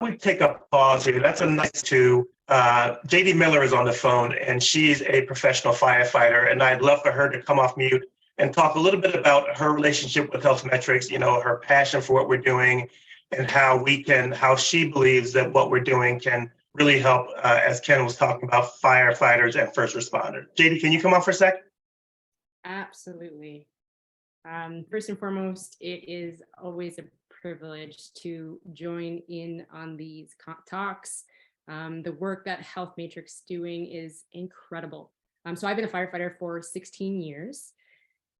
we take a pause here, that's a nice to Jadie Miller is on the phone, and she's a professional firefighter, and I'd love for her to come off mute and talk a little bit about her relationship with Healthmetryx, you know, her passion for what we're doing, and how she believes that what we're doing can really help, as Ken was talking about, firefighters and first responders. Jadie, can you come on for a sec? Absolutely. First and foremost, it is always a privilege to join in on these talks. The work that Healthmetryx is doing is incredible. So I've been a firefighter for 16 years,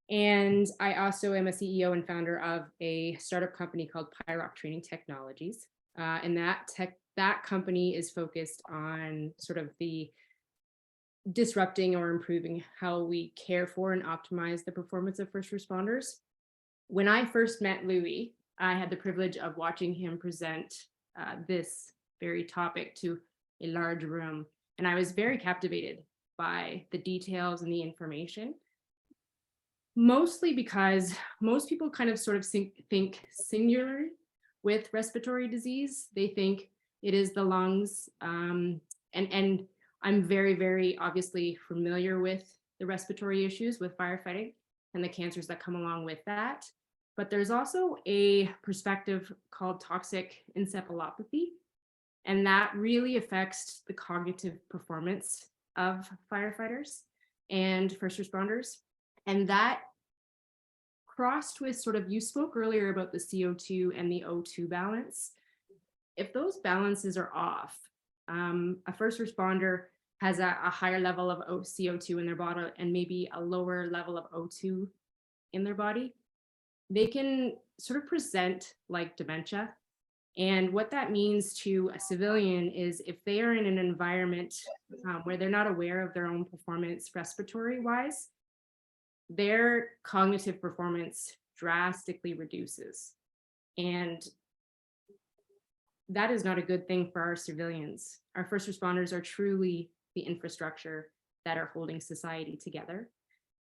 and I also am a CEO and founder of a startup company called PYROC Training Technologies. And that company is focused on sort of the disrupting or improving how we care for and optimize the performance of first responders. When I first met Louis, I had the privilege of watching him present this very topic to a large room, and I was very captivated by the details and the information, mostly because most people kind of sort of think singularly with respiratory disease. They think it is the lungs, and I'm very, very obviously familiar with the respiratory issues with firefighting and the cancers that come along with that. But there's also a perspective called toxic encephalopathy, and that really affects the cognitive performance of firefighters and first responders. And that crossed with sort of, you spoke earlier about the CO2 and the O2 balance. If those balances are off, a first responder has a higher level of CO2 in their body and maybe a lower level of O2 in their body, they can sort of present like dementia. And what that means to a civilian is if they are in an environment where they're not aware of their own performance respiratory wise, their cognitive performance drastically reduces. And that is not a good thing for our civilians. Our first responders are truly the infrastructure that are holding society together.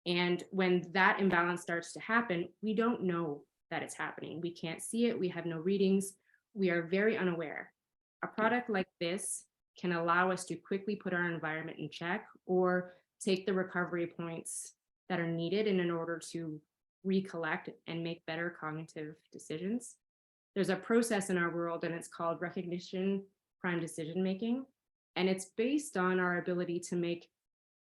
And when that imbalance starts to happen, we don't know that it's happening. We can't see it. We have no readings. We are very unaware. A product like this can allow us to quickly put our environment in check or take the recovery points that are needed in order to recollect and make better cognitive decisions. There's a process in our world, and it's called recognition prime decision making. And it's based on our ability to make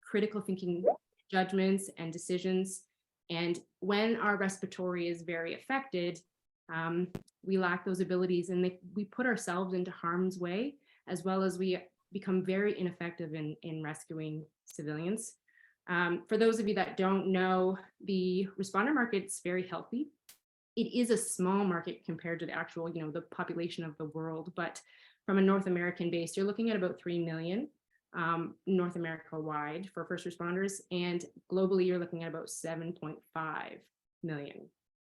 critical thinking judgments and decisions. And when our respiratory is very affected, we lack those abilities, and we put ourselves into harm's way, as well as we become very ineffective in rescuing civilians. For those of you that don't know, the responder market's very healthy. It is a small market compared to the actual, the population of the world, but from a North American base, you're looking at about 3 million North America wide for first responders, and globally you're looking at about 7.5 million.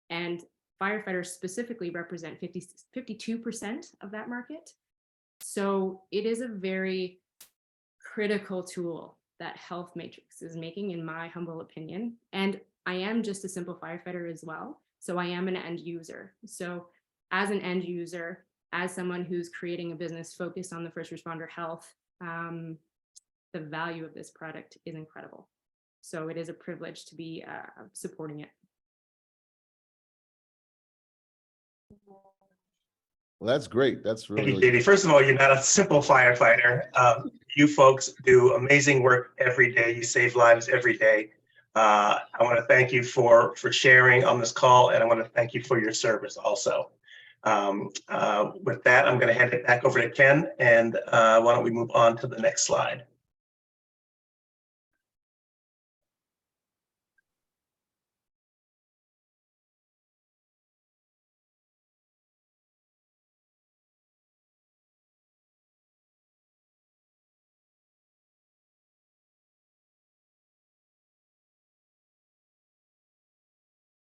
And firefighters specifically represent 52% of that market. So it is a very critical tool that Healthmetryx is making, in my humble opinion. And I am just a simple firefighter as well. So I am an end user. So as an end user, as someone who's creating a business focused on the first responder health, the value of this product is incredible. So it is a privilege to be supporting it. Well, that's great. That's really, Thank you, Jadie. First of all, you're not a simple firefighter. You folks do amazing work every day. You save lives every day. I want to thank you for sharing on this call, and I want to thank you for your service also. With that, I'm going to hand it back over to Ken, and why don't we move on to the next slide.